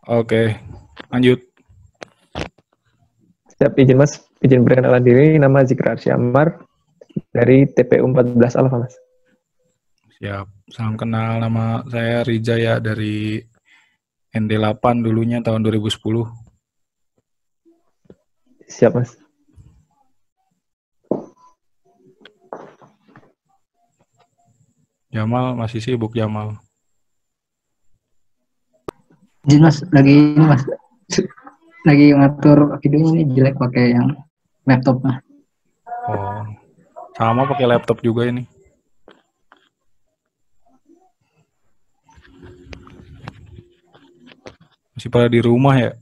Oke, lanjut. Siap, izin Mas, izin perkenalan diri, nama Zikra Syamar dari TPU 14 Alfa Mas. Siap. Salam kenal, nama saya Rija ya dari ND8 dulunya tahun 2010. Siap Mas. Jamal masih sibuk Jamal. Jadi Mas, lagi ngatur videonya ini jelek pakai yang laptop Mas. Oh, sama pakai laptop juga ini. Masih pada di rumah ya?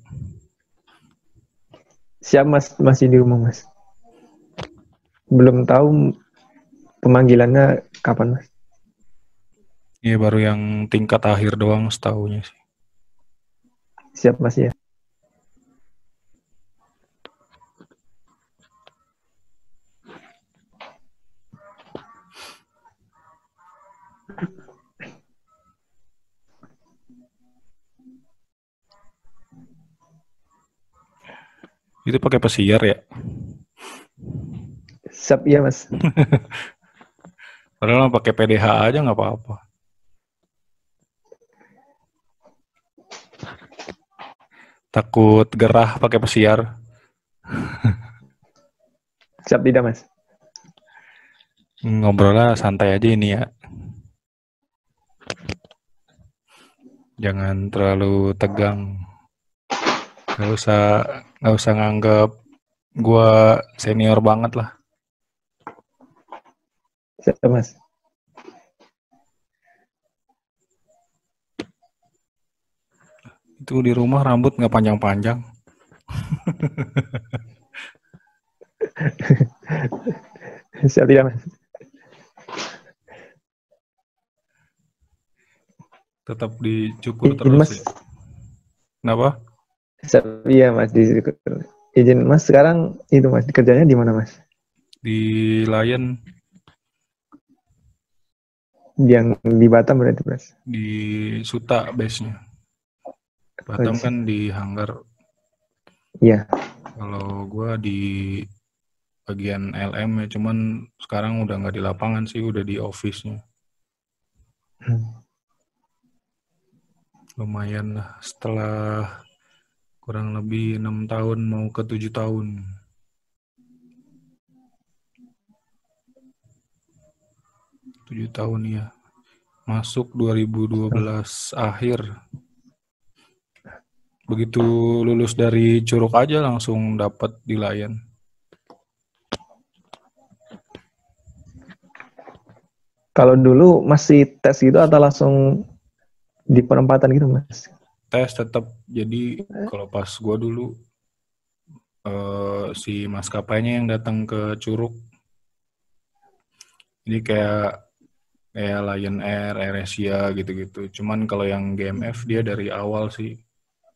Siap Mas, masih di rumah Mas. Belum tahu pemanggilannya kapan Mas. Iya baru yang tingkat akhir doang setahunya sih. Siap Mas ya. Itu pakai pesiar ya? Siap ya Mas. Padahal pakai PDH aja nggak apa-apa. Takut gerah pakai pesiar. Siap tidak Mas. Ngobrolnya santai aja ini ya. Jangan terlalu tegang. Gak usah nganggap gua senior banget lah. Siap Mas. Itu di rumah rambut nggak panjang-panjang. Siap tidak Mas. Tetap dicukur Izin terus Mas. ya. Kenapa? Siap iya Mas. Izin Mas sekarang itu Mas, kerjanya di mana Mas? Di Lion. Yang di Batam berarti Mas? Di Suta base-nya. Batam kan di Hanggar. Iya. Kalau gua di bagian LM ya, cuman sekarang udah nggak di lapangan sih, udah di office-nya. Lumayan lah, setelah kurang lebih 6 tahun mau ke 7 tahun. Tujuh tahun ya. Masuk 2012 akhir. Begitu lulus dari Curug aja langsung dapat di Lion. Kalau dulu masih tes gitu atau langsung di penempatan gitu Mas? Tes tetap. Jadi kalau pas gua dulu si maskapainya yang datang ke Curug. Jadi kayak Lion Air, AirAsia gitu-gitu. Cuman kalau yang GMF dia dari awal sih.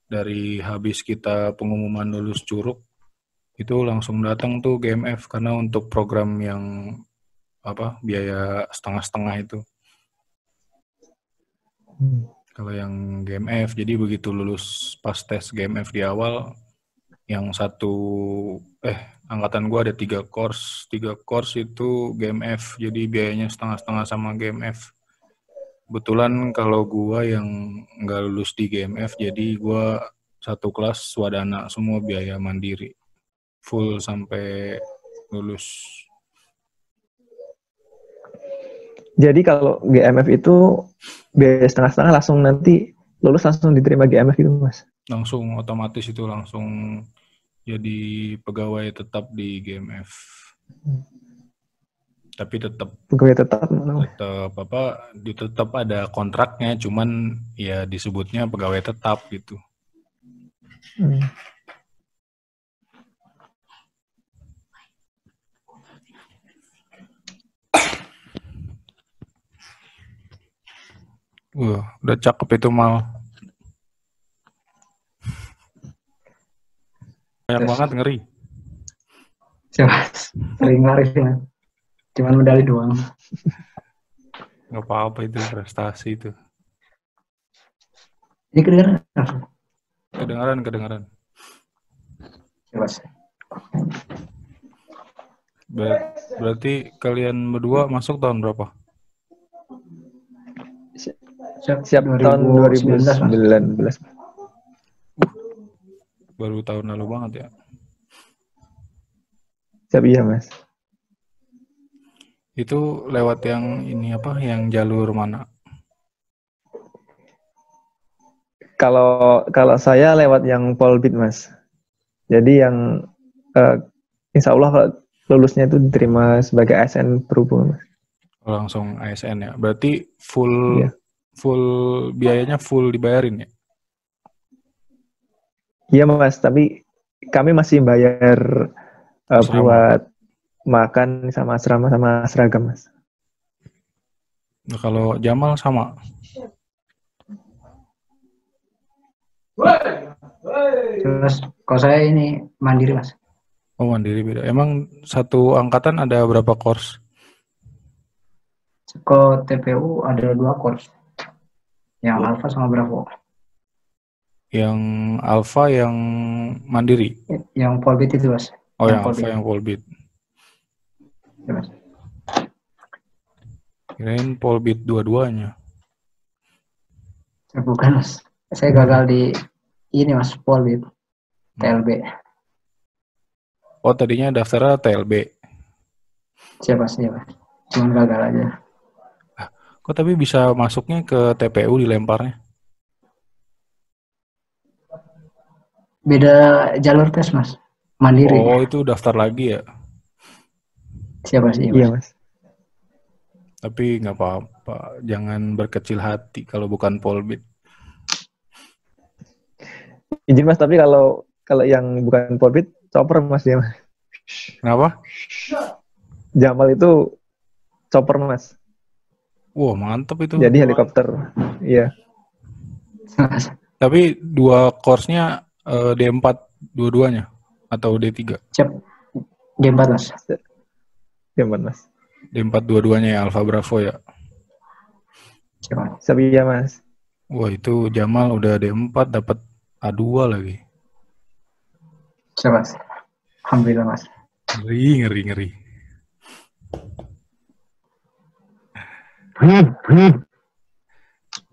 Dari habis kita pengumuman lulus Curug itu langsung datang tuh GMF karena untuk program yang biaya setengah-setengah itu. Kalau yang GMF, jadi begitu lulus pas tes GMF di awal, yang angkatan gua ada 3 course itu GMF, jadi biayanya setengah-setengah sama GMF. Kebetulan kalau gua yang nggak lulus di GMF, jadi gua satu kelas swadana semua biaya mandiri, full sampai lulus. Jadi kalau GMF itu biaya setengah-setengah langsung nanti lulus langsung diterima GMF gitu Mas? Langsung otomatis itu langsung jadi pegawai tetap di GMF. Tapi tetap ada kontraknya, cuman ya disebutnya pegawai tetap gitu. Udah cakep itu Mal. Banyak banget ngeri. Siapa? Sering lari ya. Cuman medali doang. Gak apa-apa itu prestasi itu. Ini kedengeran apa? Kedengaran. Ya, Mas. Berarti kalian berdua masuk tahun berapa? Siap tahun 2019, Mas. 2019. Baru tahun lalu banget ya. Siap iya Mas. Itu lewat yang ini apa? Yang jalur mana? Kalau saya lewat yang Polbit Mas. Jadi yang insya Allah kalau lulusnya itu diterima sebagai ASN perhubungan Mas. Langsung ASN ya. Berarti full Iya. full biayanya full dibayarin ya? Iya Mas, tapi kami masih bayar Asrama. buat makan sama asrama sama seragam Mas. Nah, kalau Jamal sama. Terus kalau saya ini mandiri, Mas. Oh, mandiri beda. Emang satu angkatan ada berapa course? Kalau TPU ada 2 course. Yang Alpha sama Bravo. Yang Alpha, yang mandiri? Yang Polbit itu, Mas. Oh, yang Alpha, yang Polbit. Ya, Mas. Kirain Polbit dua-duanya. Bukan, Mas. Saya gagal di ini, Mas, Polbit. TLB. Oh, tadinya daftarnya TLB. Siapa sih, Mas? Cuma gagal aja. Kok tapi bisa masuknya ke TPU dilemparnya? Beda jalur tes, Mas. Mandiri. Oh, itu daftar lagi ya? Siapa sih, Mas? Iya Mas. Tapi nggak apa-apa. Jangan berkecil hati kalau bukan Polbit. Izin Mas, tapi kalau yang bukan Polbit, chopper Mas ya Mas. Kenapa? Jamal itu chopper Mas. Wah, mantap itu. Jadi helikopter. Iya. Tapi dua course-nya D4 dua-duanya atau D3? Siap. D4, Mas. D4 Mas. D4 dua-duanya ya, Alpha Bravo ya. Siapa? Siap iya Mas. Wah, itu Jamal udah D4 dapat A2 lagi. Siapa, Mas? Alhamdulillah, Mas. Ngeri.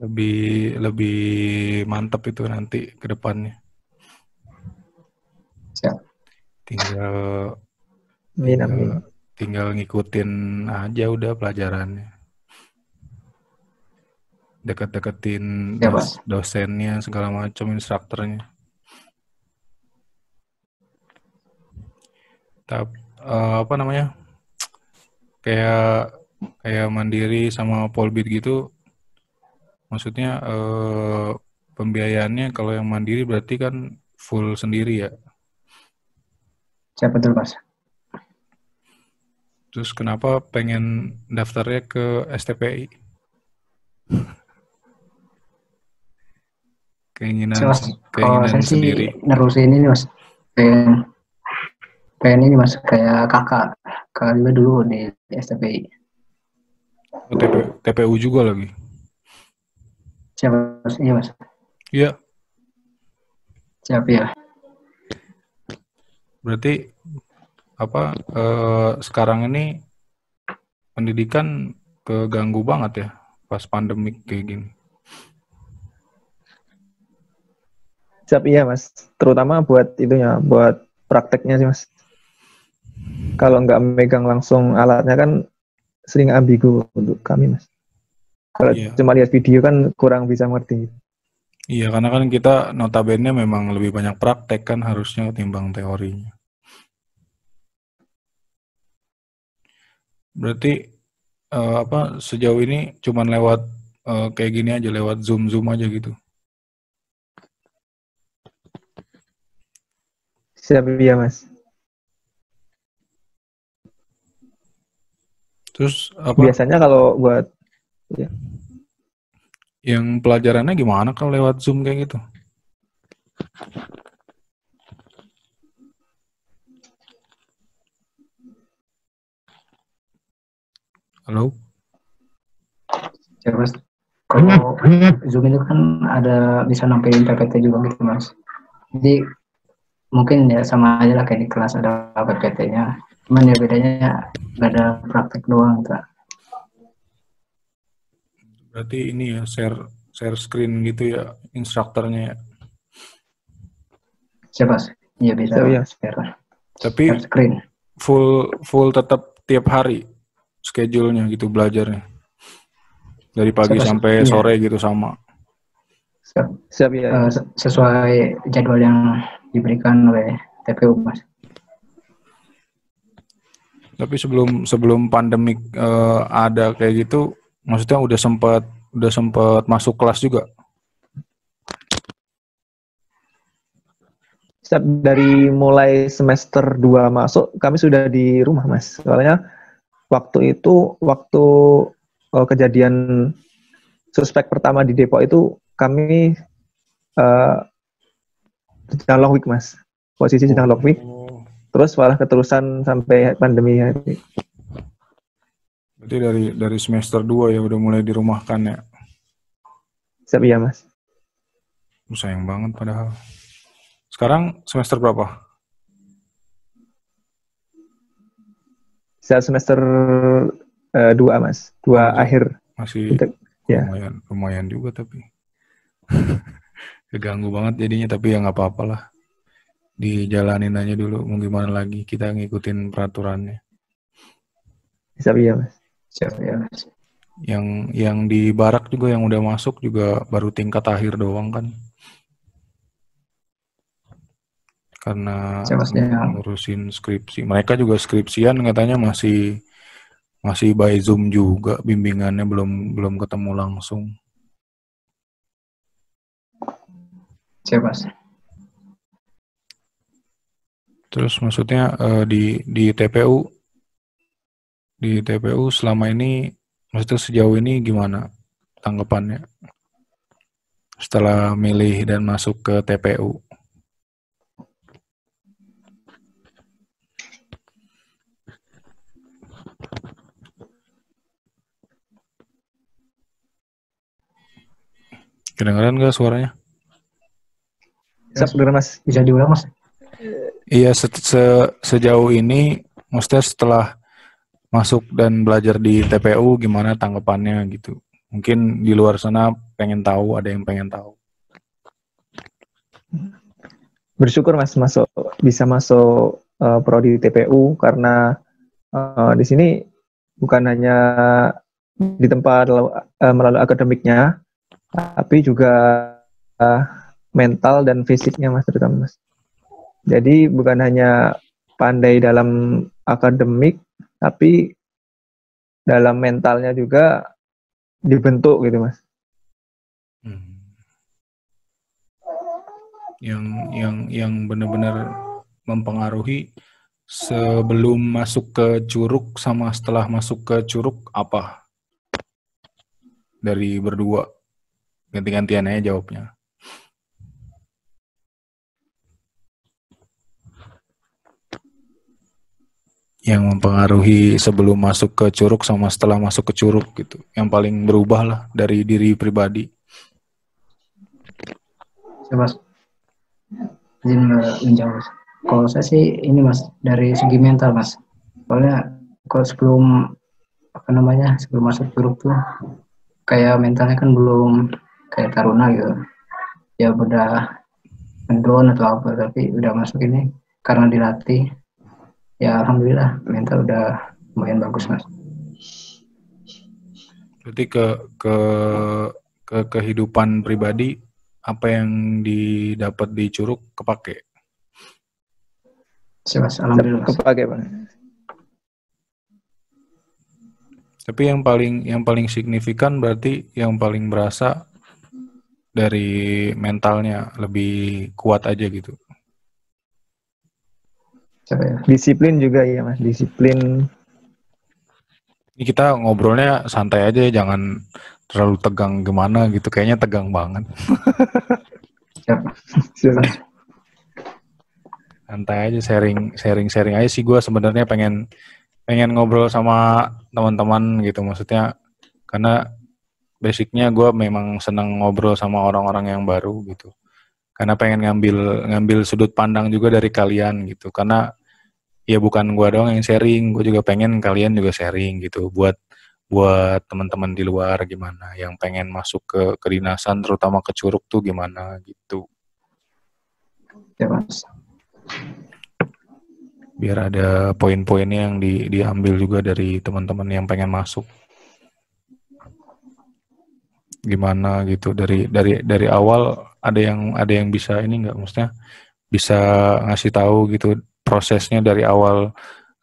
Lebih mantap itu nanti ke depannya. Siap. Tinggal ngikutin aja udah pelajarannya. Deket-deketin dosennya segala macam, instrukturnya. Apa namanya? Kayak mandiri sama Polbit gitu. Maksudnya pembiayaannya kalau yang mandiri berarti kan full sendiri ya. Siapa betul, Mas? Terus kenapa pengen daftarnya ke STPI? Keinginan saya sendiri. Sih nerusin ini, Mas. Pengen ini, Mas, kayak kakak juga dulu di STPI. Oh, TPU juga lagi. Siapa, Mas? Iya, Mas. Iya. Siap ya. Berarti apa sekarang ini pendidikan keganggu banget ya pas pandemik kayak gini. Siap iya Mas. Terutama buat itunya, buat prakteknya sih Mas. Kalau nggak megang langsung alatnya kan sering ambigu untuk kami Mas. Kalau cuma lihat video kan kurang bisa ngerti. Iya, karena kan kita notabene memang lebih banyak praktek kan harusnya ketimbang teorinya. Berarti sejauh ini cuman lewat kayak gini aja, lewat Zoom aja gitu. Siap iya Mas. Terus apa? Biasanya kalau buat ya. Yang pelajarannya gimana kalau lewat Zoom kayak gitu? Halo? Ya, Mas. Kalau Zoom itu kan ada bisa nampilin PPT juga gitu, Mas. Jadi mungkin ya sama aja lah kayak di kelas ada PPT-nya. Cuman ya bedanya nggak ada praktek doang. Gitu. Berarti ini ya share screen gitu ya instrukturnya ya. Siapa? Iya bisa Iya. share Tapi screen. full tetap tiap hari schedule-nya gitu belajarnya. Dari pagi sampai sore gitu sama. Siap ya. Sesuai jadwal yang diberikan oleh TPU, Mas. Tapi sebelum pandemik ada kayak gitu, maksudnya udah sempat masuk kelas juga. Siap, dari mulai semester 2 masuk, kami sudah di rumah, Mas. Soalnya waktu kejadian suspek pertama di Depok itu kami sedang long week, Mas. Posisi sedang long week. Terus malah keterusan sampai pandemi hari. Berarti dari semester 2 ya udah mulai dirumahkan ya. Siap ya, Mas. Sayang banget padahal. Sekarang semester berapa? Saya semester 2, Mas. 2 akhir. Masih ya. lumayan juga tapi. Keganggu banget jadinya, tapi ya nggak apa-apa lah. Dijalanin aja dulu, mau gimana lagi, kita ngikutin peraturannya. Siap ya, Mas. Siap ya, Mas. Yang di barak juga yang udah masuk juga baru tingkat akhir doang kan. Karena ngurusin skripsi. Mereka juga skripsian katanya masih by Zoom juga, bimbingannya belum ketemu langsung. Siapa? Terus maksudnya di TPU selama ini, maksudnya sejauh ini gimana tanggapannya setelah milih dan masuk ke TPU? Kedengeran nggak suaranya? Siap, Mas. Bisa diulang, Mas? Iya, sejauh ini, maksudnya setelah masuk dan belajar di TPU, gimana tanggapannya gitu? Mungkin di luar sana ada yang pengen tahu. Bersyukur, Mas, bisa masuk prodi TPU karena di sini bukan hanya di tempat melalui akademiknya, tapi juga mental dan fisiknya, Mas, terutama, Mas. Jadi bukan hanya pandai dalam akademik, tapi dalam mentalnya juga dibentuk gitu, Mas. Yang benar-benar mempengaruhi sebelum masuk ke Curug sama setelah masuk ke Curug apa? Dari berdua, ganti-gantian aja jawabnya. Yang mempengaruhi sebelum masuk ke Curug sama setelah masuk ke Curug gitu. Yang paling berubah lah dari diri pribadi. Mas, izin menjawab. Kalau saya sih ini, Mas, dari segi mental, Mas. Soalnya kalau sebelum masuk Curug tuh kayak mentalnya kan belum kayak taruna gitu. Ya udah ngedon atau apa, tapi udah masuk ini karena dilatih. Ya alhamdulillah mental udah lumayan bagus, Mas. Berarti ke kehidupan pribadi apa yang didapat di Curug kepake? Mas, alhamdulillah, Mas. Kepake, Bang. Tapi yang paling signifikan berarti yang paling berasa dari mentalnya lebih kuat aja gitu. Disiplin juga ya, Mas, disiplin. Ini kita ngobrolnya santai aja, jangan terlalu tegang gimana gitu, kayaknya tegang banget. Santai aja, sharing aja sih. Gue sebenarnya pengen ngobrol sama teman-teman gitu, maksudnya karena basicnya gue memang senang ngobrol sama orang-orang yang baru gitu. karena pengen ngambil sudut pandang juga dari kalian gitu, karena ya bukan gua doang yang sharing, gua juga pengen kalian juga sharing gitu buat teman-teman di luar gimana yang pengen masuk ke kedinasan terutama ke Curug tuh gimana gitu, Ya Mas. biar ada poin-poinnya yang diambil juga dari teman-teman yang pengen masuk gimana gitu, dari awal ada yang bisa ini nggak, maksudnya bisa ngasih tahu gitu prosesnya dari awal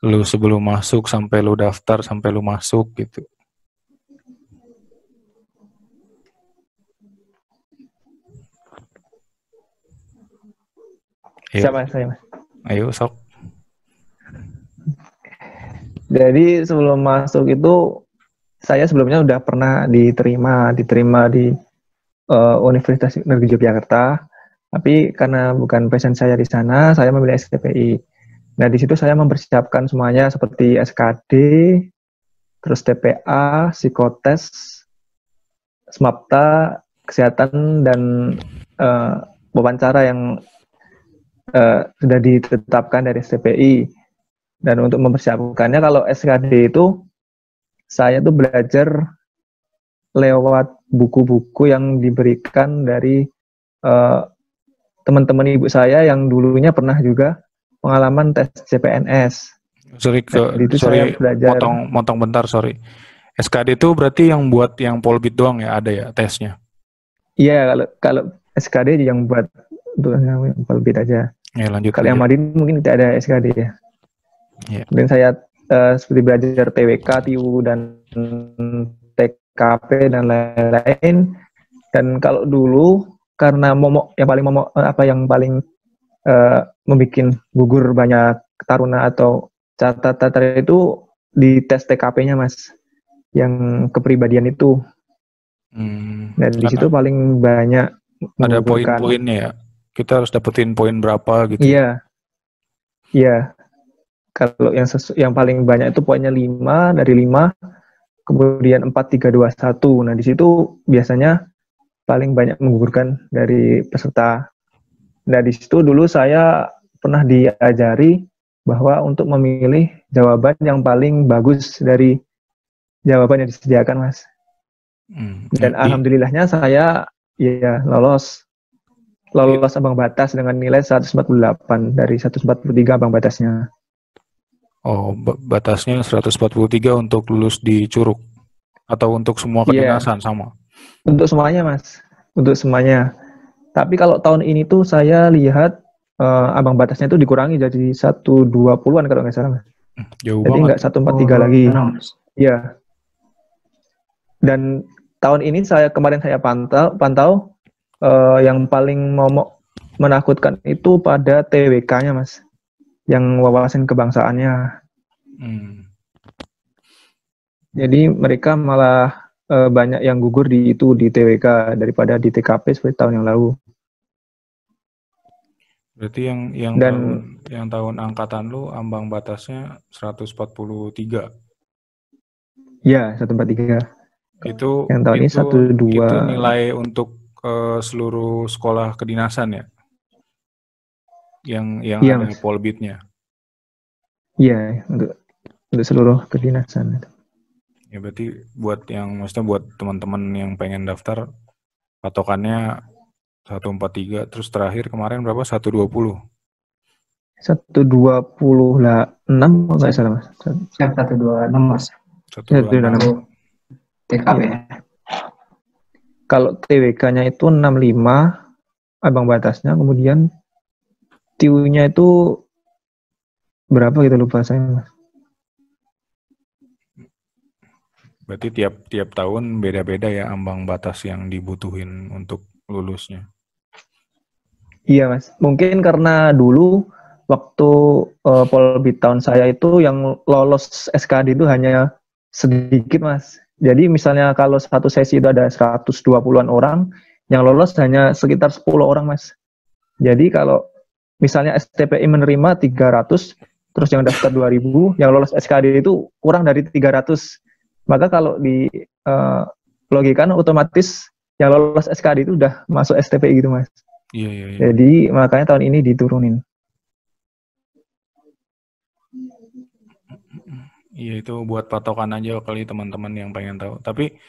lu sebelum masuk sampai lu daftar sampai lu masuk gitu. Siapa saya, Mas? Ayo sok. Jadi sebelum masuk itu saya sebelumnya udah pernah diterima di Universitas Negeri Yogyakarta, tapi karena bukan passion saya di sana, saya memilih STPI. Nah, di situ saya mempersiapkan semuanya seperti SKD, terus TPA, psikotes, SMAPTA, kesehatan, dan wawancara yang sudah ditetapkan dari STPI. Dan untuk mempersiapkannya, kalau SKD itu saya tuh belajar lewat buku-buku yang diberikan dari teman-teman ibu saya yang dulunya pernah juga pengalaman tes CPNS. Sorry saya belajar. Motong bentar, sorry. SKD itu berarti yang buat yang Polbit doang ya, ada ya tesnya? Iya, kalau SKD yang buat untuk yang Polbit aja. Ya, lanjut. Kalau yang Madin mungkin tidak ada SKD ya. Yeah. Kemudian saya seperti belajar TWK, TIU, dan TKP dan lain-lain. Dan kalau dulu karena yang paling membuat gugur banyak taruna atau catatan itu di tes TKP-nya, Mas, yang kepribadian itu. Dan di situ paling banyak ada poin-poinnya ya. Kita harus dapetin poin berapa gitu. Iya. Kalau yang paling banyak itu poinnya 5, dari 5, kemudian 4, 3, 2, 1. Nah, di situ biasanya paling banyak menggugurkan dari peserta. Nah, di situ dulu saya pernah diajari bahwa untuk memilih jawaban yang paling bagus dari jawaban yang disediakan, Mas. Dan alhamdulillahnya saya lolos ambang batas dengan nilai 148 dari 143 ambang batasnya. Oh, batasnya 143 untuk lulus di Curug atau untuk semua kedinasan sama? Untuk semuanya, Mas. Untuk semuanya. Tapi kalau tahun ini tuh saya lihat ambang batasnya itu dikurangi jadi 120-an kalau nggak salah, Mas. Jauh jadi nggak 143 lagi. Iya. Dan tahun ini kemarin saya pantau yang paling menakutkan itu pada TWK-nya, Mas. Yang wawasan kebangsaannya. Jadi mereka malah banyak yang gugur di TWK daripada di TKP seperti tahun yang lalu. Berarti yang tahun angkatan lu ambang batasnya 143. Iya, 143. Itu yang tahun ini 12. Itu nilai untuk seluruh sekolah kedinasan ya? Yang ada Mas. Polbitnya. Iya, untuk seluruh kedinasan. Ya berarti buat teman-teman yang pengen daftar patokannya 143, terus terakhir kemarin berapa? 120. 126 nggak salah, Mas. 126, Mas. 126. TKP. Kalau TWK-nya itu 65 ambang batasnya, kemudian TIU-nya itu berapa gitu lupa saya, Mas. Berarti tiap tahun beda-beda ya ambang batas yang dibutuhin untuk lulusnya. Iya, Mas. Mungkin karena dulu waktu Polbit tahun saya itu yang lolos SKD itu hanya sedikit, Mas. Jadi misalnya kalau satu sesi itu ada 120-an orang, yang lolos hanya sekitar 10 orang, Mas. Jadi kalau misalnya STPI menerima 300, terus yang daftar 2.000, yang lolos SKD itu kurang dari 300. Maka kalau di logikan otomatis yang lolos SKD itu udah masuk STPI gitu, Mas. Iya, iya, iya. Jadi makanya tahun ini diturunin. Iya, itu buat patokan aja kali teman-teman yang pengen tahu. Tapi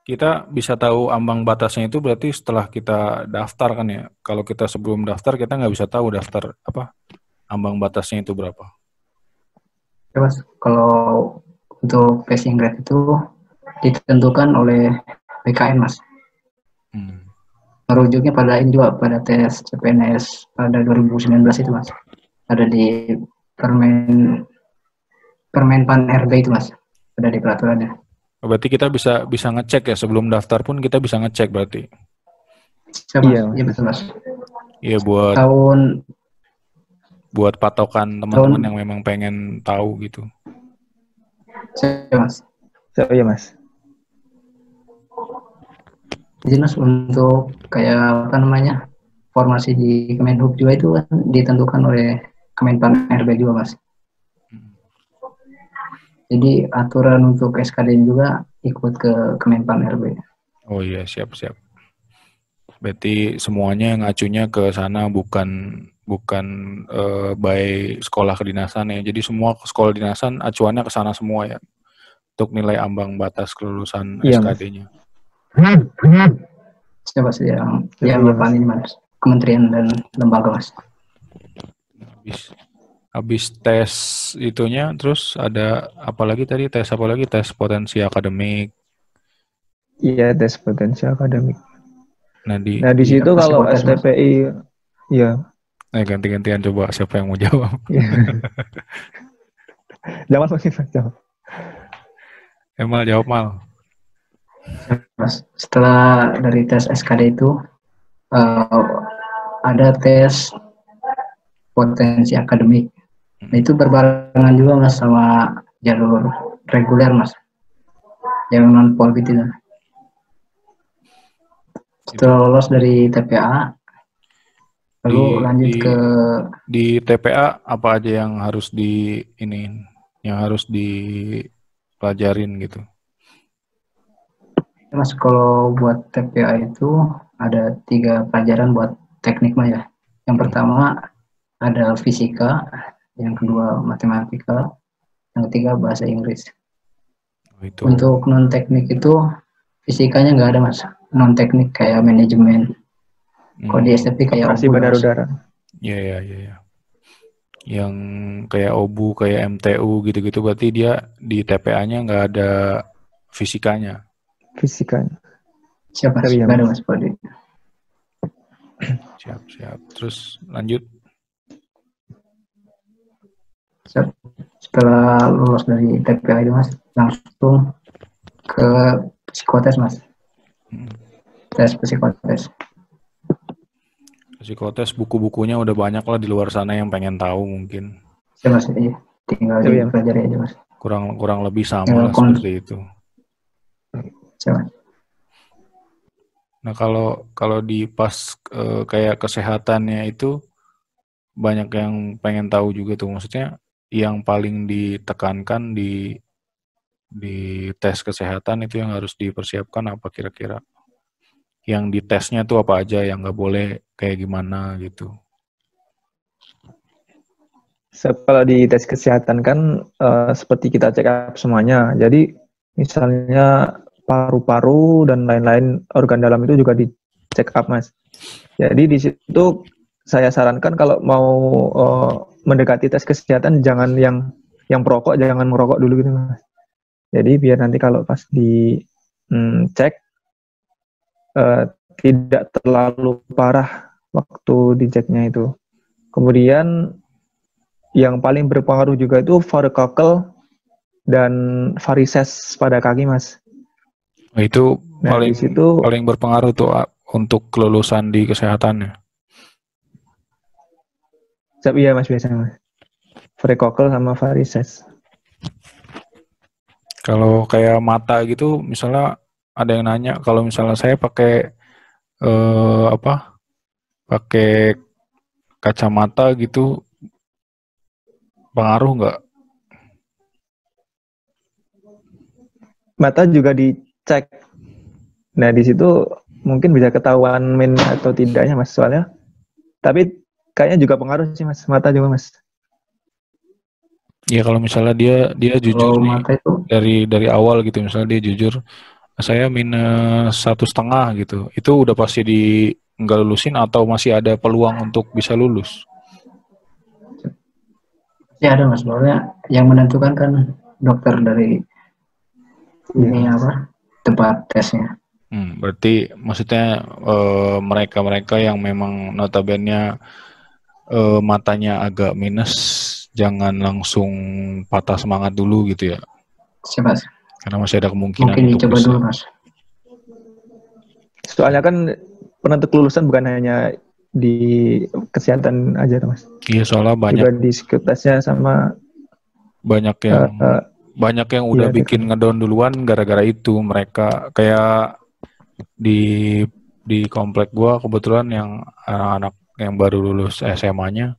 kita bisa tahu ambang batasnya itu berarti setelah kita daftar kan ya. Kalau kita sebelum daftar kita nggak bisa tahu daftar apa ambang batasnya itu berapa. Ya, Mas, kalau untuk passing grade itu ditentukan oleh BKN, Mas. Hmm. Merujuknya pada ini juga, pada tes CPNS pada 2019 itu, Mas. Ada di Permenpan RB itu, Mas. Ada di peraturannya. Berarti kita bisa ngecek ya sebelum daftar pun kita bisa ngecek berarti. Siap, Mas. Iya, Mas. Iya, betul, Mas. Iya Tahun buat patokan teman-teman yang memang pengen tahu gitu. siap, Mas. So, iya, Mas. Jadi, Mas, untuk kayak apa namanya, formasi di Kemenhub juga itu kan ditentukan oleh Kemenpan RB juga, Mas. Jadi aturan untuk SKD juga ikut ke Kemenpan RB. Oh iya, siap-siap. Berarti semuanya ngacunya ke sana bukan by sekolah kedinasan ya. Jadi semua sekolah kedinasan acuannya ke sana semua ya. Untuk nilai ambang batas kelulusan Iya, Mas. SKD-nya. Siapa sih yang Iya, Bapak Mas. ini, Mas? Kementerian dan lembaga, Mas. Habis tes itunya terus ada apa lagi tadi? Tes apa lagi? Tes potensi akademik. Iya, tes potensi akademik. Nah Nah, di situ kalau psikotes, Mas. STPI, iya. ganti-gantian coba siapa yang mau jawab. Jangan lagi, Mas. Jangan. Emal jawab Mal. Mas, setelah dari tes SKD itu ada tes potensi akademik. Nah, itu berbarengan juga, Mas, sama jalur reguler, Mas. Yang non polbit itu. Setelah lolos dari TPA, lalu lanjut ke di TPA apa aja yang harus yang harus dipelajarin gitu. Mas, kalau buat TPA itu ada 3 pelajaran buat teknik, Mas, ya. Yang pertama ada fisika, yang kedua matematika, yang ketiga bahasa Inggris. Itu. Untuk non teknik itu fisikanya nggak ada, Mas. Non teknik kayak manajemen. Kalau di STP kayak operasi bandar udara. Iya. Yang kayak OBU, kayak MTU gitu-gitu berarti dia di TPA-nya nggak ada fisikanya. Fisikanya. Siap, Mas. Nggak ada, Mas. Siap. Terus lanjut. Setelah lulus dari TPA itu, Mas, langsung ke psikotes, Mas. Tes psikotes. Psikotes buku-bukunya udah banyak lah di luar sana yang pengen tahu mungkin. Ya, Mas, iya. Tinggal dipelajari aja, Mas. Kurang lebih sama lah seperti itu. Ya, Mas. Nah kalau di pas kayak kesehatannya itu banyak yang pengen tahu juga tuh, maksudnya yang paling ditekankan di tes kesehatan itu yang harus dipersiapkan apa kira-kira? Yang di tesnya tuh apa aja yang nggak boleh kayak gimana gitu? Kalau di tes kesehatan kan seperti kita check up semuanya. Jadi misalnya paru-paru dan lain-lain organ dalam itu juga di check up, Mas. Jadi di situ saya sarankan kalau mau mendekati tes kesehatan jangan yang perokok, jangan merokok dulu gitu, Mas. Jadi biar nanti kalau pas di cek tidak terlalu parah waktu diceknya itu. Kemudian yang paling berpengaruh juga itu varikokel dan varises pada kaki, Mas. Itu Nah, paling berpengaruh tuh untuk kelulusan di kesehatannya. Iya, Mas, biasanya, Mas. Varikokel sama varises. Kalau kayak mata gitu, misalnya ada yang nanya, kalau misalnya saya pakai pakai kacamata gitu, pengaruh nggak? Mata juga dicek. Nah, di situ mungkin bisa ketahuan min atau tidaknya, Mas. Soalnya Tapi kayaknya juga pengaruh sih mas, mata juga mas. Ya kalau misalnya dia jujur Kalau nih mata itu dari awal gitu, misalnya dia jujur saya -1,5 gitu, itu udah pasti nggak lulusin atau masih ada peluang untuk bisa lulus? ya ada mas, soalnya yang menentukan kan dokter dari Iya ini mas. apa tempat tesnya. Berarti maksudnya mereka-mereka yang memang notabene matanya agak minus, jangan langsung patah semangat dulu gitu ya, Siapa? karena masih ada kemungkinan Mungkin untuk dicoba bisa. dulu mas. Soalnya kan penentu kelulusan bukan hanya di kesehatan aja mas, Iya, soalnya juga di psikotesnya sama banyak yang eh, eh, banyak yang udah iya bikin gitu. ngedown duluan gara-gara itu. Mereka kayak di komplek gua kebetulan yang anak-anak yang baru lulus SMA-nya,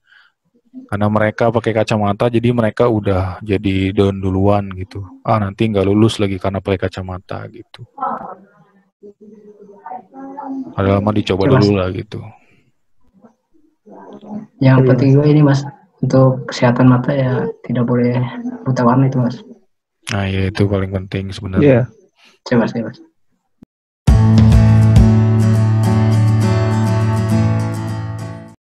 karena mereka pakai kacamata jadi mereka udah jadi down duluan gitu. Nanti nggak lulus lagi karena pakai kacamata gitu. Padahal mah dicoba Ya dulu mas, lah gitu. yang Iya penting mas. juga ini mas, untuk kesehatan mata ya tidak boleh buta warna itu mas. Nah, ya itu paling penting sebenarnya. Iya. Coba mas.